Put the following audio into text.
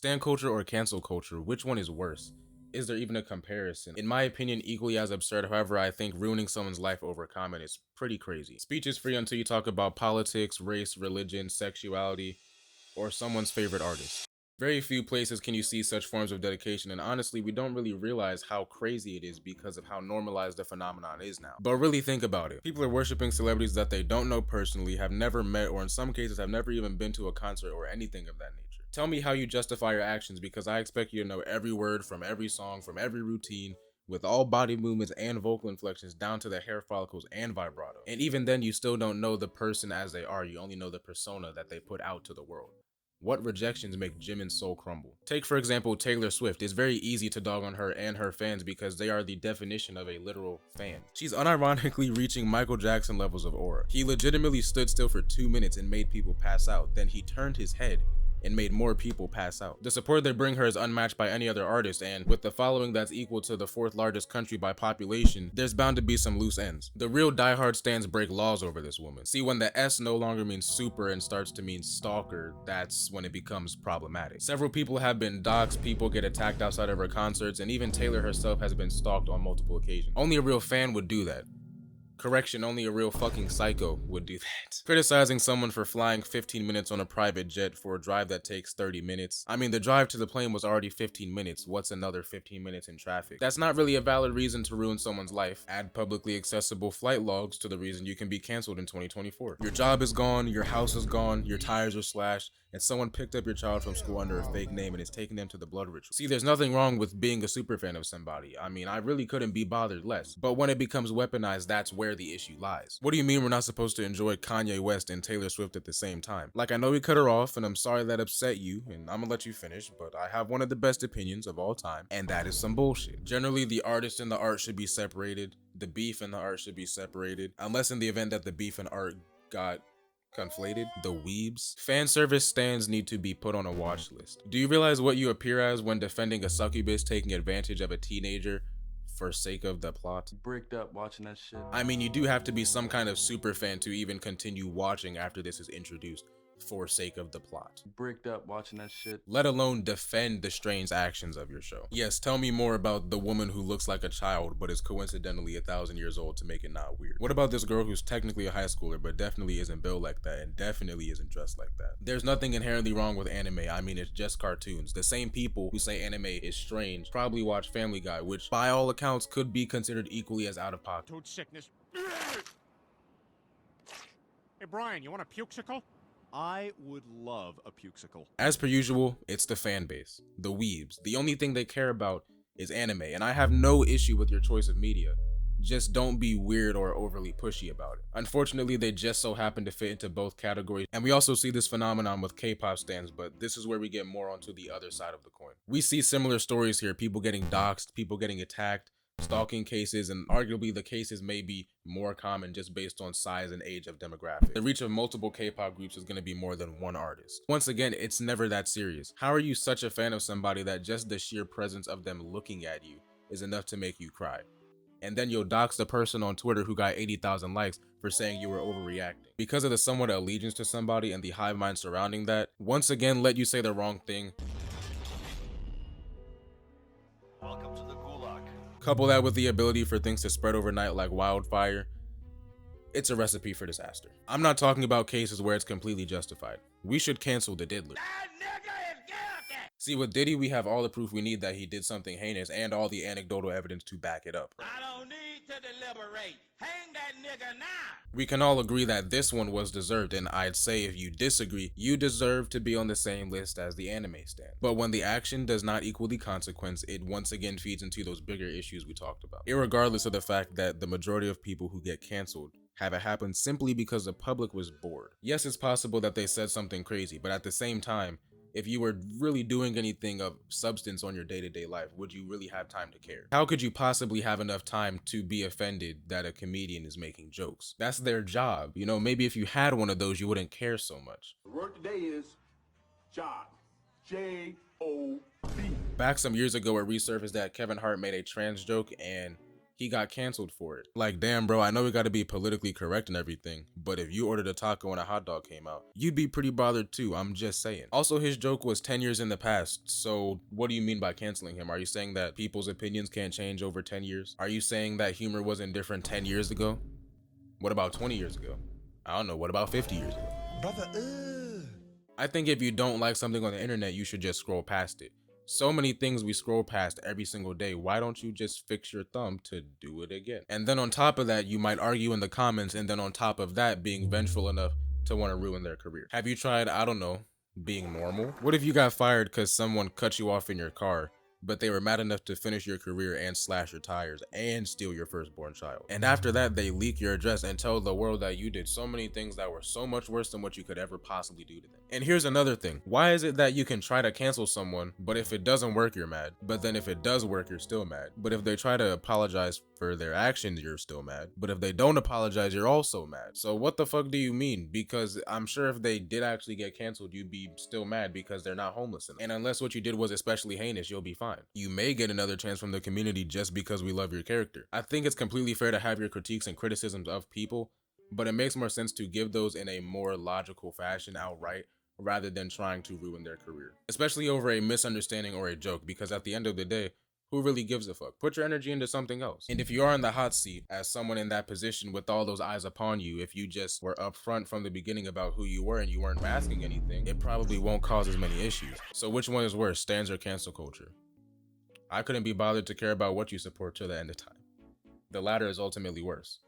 Stan culture or cancel culture, which one is worse? Is there even a comparison? In my opinion, equally as absurd. However, I think ruining someone's life over a comment is pretty crazy. Speech is free until you talk about politics, race, religion, sexuality, or someone's favorite artist. Very few places can you see such forms of dedication, and honestly, we don't really realize how crazy it is because of how normalized the phenomenon is now. But really think about it. People are worshiping celebrities that they don't know personally, have never met, or in some cases have never even been to a concert or anything of that nature. Tell me how you justify your actions, because I expect you to know every word from every song, from every routine, with all body movements and vocal inflections down to the hair follicles and vibrato. And even then, you still don't know the person as they are, you only know the persona that they put out to the world. What rejections make Jimin's soul crumble? Take for example Taylor Swift. It's very easy to dog on her and her fans because they are the definition of a literal fan. She's unironically reaching Michael Jackson levels of aura. He legitimately stood still for 2 minutes and made people pass out. Then he turned his head and made more people pass out. The support they bring her is unmatched by any other artist, and with the following that's equal to the 4th largest country by population, there's bound to be some loose ends. The real diehard stans break laws over this woman. See, when the S no longer means super and starts to mean stalker, that's when it becomes problematic. Several people have been doxxed, people get attacked outside of her concerts, and even Taylor herself has been stalked on multiple occasions. Only a real fan would do that. Correction, only a real fucking psycho would do that. Criticizing someone for flying 15 minutes on a private jet for a drive that takes 30 minutes. I mean, the drive to the plane was already 15 minutes. What's another 15 minutes in traffic? That's not really a valid reason to ruin someone's life. Add publicly accessible flight logs to the reason you can be canceled in 2024. Your job is gone, your house is gone, your tires are slashed, and someone picked up your child from school under a fake name and is taking them to the blood ritual. See, there's nothing wrong with being a super fan of somebody. I mean, I really couldn't be bothered less. But when it becomes weaponized, that's where the issue lies. What do you mean we're not supposed to enjoy Kanye West and Taylor Swift at the same time? Like, I know we cut her off, and I'm sorry that upset you, and I'm gonna let you finish, but I have one of the best opinions of all time, and that is some bullshit. Generally, the artist and the art should be separated. The beef and the art should be separated, unless in the event that the beef and art got conflated. The weebs. Fan service stands need to be put on a watch list. Do you realize what you appear as when defending a succubus taking advantage of a teenager for sake of the plot? Bricked up watching that shit. I mean, you do have to be some kind of super fan to even continue watching after this is introduced for sake of the plot. Bricked up watching that shit. Let alone defend the strange actions of your show. Yes, tell me more about the woman who looks like a child but is coincidentally 1,000 years old to make it not weird. What about this girl who's technically a high schooler but definitely isn't built like that and definitely isn't dressed like that? There's nothing inherently wrong with anime. I mean, it's just cartoons. The same people who say anime is strange probably watch Family Guy, which by all accounts could be considered equally as out of pocket. Toad sickness. Hey Brian, you want a pukesicle? I would love a pukesicle. As per usual, it's the fan base, the weebs. The only thing they care about is anime, and I have no issue with your choice of media. Just don't be weird or overly pushy about it. Unfortunately, they just so happen to fit into both categories, and we also see this phenomenon with K-pop stans, but this is where we get more onto the other side of the coin. We see similar stories here, people getting doxxed, people getting attacked, stalking cases, and arguably the cases may be more common just based on size and age of demographic. The reach of multiple K-pop groups is going to be more than one artist. Once again, it's never that serious. How are you such a fan of somebody that just the sheer presence of them looking at you is enough to make you cry? And then you'll dox the person on Twitter who got 80,000 likes for saying you were overreacting. Because of the somewhat allegiance to somebody and the hive mind surrounding that, once again let you say the wrong thing. Welcome to the gulag. Couple that with the ability for things to spread overnight like wildfire, it's a recipe for disaster. I'm not talking about cases where it's completely justified. We should cancel the diddler. That nigga is guilty! See, with Diddy, we have all the proof we need that he did something heinous and all the anecdotal evidence to back it up. I don't need to deliberate. Hang that nigga now! We can all agree that this one was deserved, and I'd say if you disagree, you deserve to be on the same list as the anime stan. But when the action does not equal the consequence, it once again feeds into those bigger issues we talked about. Irregardless of the fact that the majority of people who get canceled have it happen simply because the public was bored. Yes, it's possible that they said something crazy, but at the same time, if you were really doing anything of substance on your day-to-day life, would you really have time to care? How could you possibly have enough time to be offended that a comedian is making jokes? That's their job. You know, maybe if you had one of those, you wouldn't care so much. The word today is job. J-O-B. Back some years ago, it resurfaced that Kevin Hart made a trans joke and he got canceled for it. Like, damn, bro, I know we gotta be politically correct and everything, but if you ordered a taco and a hot dog came out, you'd be pretty bothered too, I'm just saying. Also, his joke was 10 years in the past, so what do you mean by canceling him? Are you saying that people's opinions can't change over 10 years? Are you saying that humor wasn't different 10 years ago? What about 20 years ago? I don't know, what about 50 years ago? Brother, I think if you don't like something on the internet, you should just scroll past it. So many things we scroll past every single day. Why don't you just fix your thumb to do it again? And then on top of that, you might argue in the comments, and then on top of that, being vengeful enough to want to ruin their career. Have you tried, I don't know, being normal? What if you got fired because someone cut you off in your car, but they were mad enough to finish your career and slash your tires and steal your firstborn child? And after that, they leak your address and tell the world that you did so many things that were so much worse than what you could ever possibly do to them. And here's another thing. Why is it that you can try to cancel someone, but if it doesn't work, you're mad? But then if it does work, you're still mad. But if they try to apologize for their actions, you're still mad. But if they don't apologize, you're also mad. So what the fuck do you mean? Because I'm sure if they did actually get canceled, you'd be still mad because they're not homeless enough. And unless what you did was especially heinous, you'll be fine. You may get another chance from the community just because we love your character. I think it's completely fair to have your critiques and criticisms of people, but it makes more sense to give those in a more logical fashion outright, rather than trying to ruin their career. Especially over a misunderstanding or a joke, because at the end of the day, who really gives a fuck? Put your energy into something else. And if you are in the hot seat as someone in that position with all those eyes upon you, if you just were upfront from the beginning about who you were and you weren't masking anything, it probably won't cause as many issues. So which one is worse, stands or cancel culture? I couldn't be bothered to care about what you support till the end of time. The latter is ultimately worse.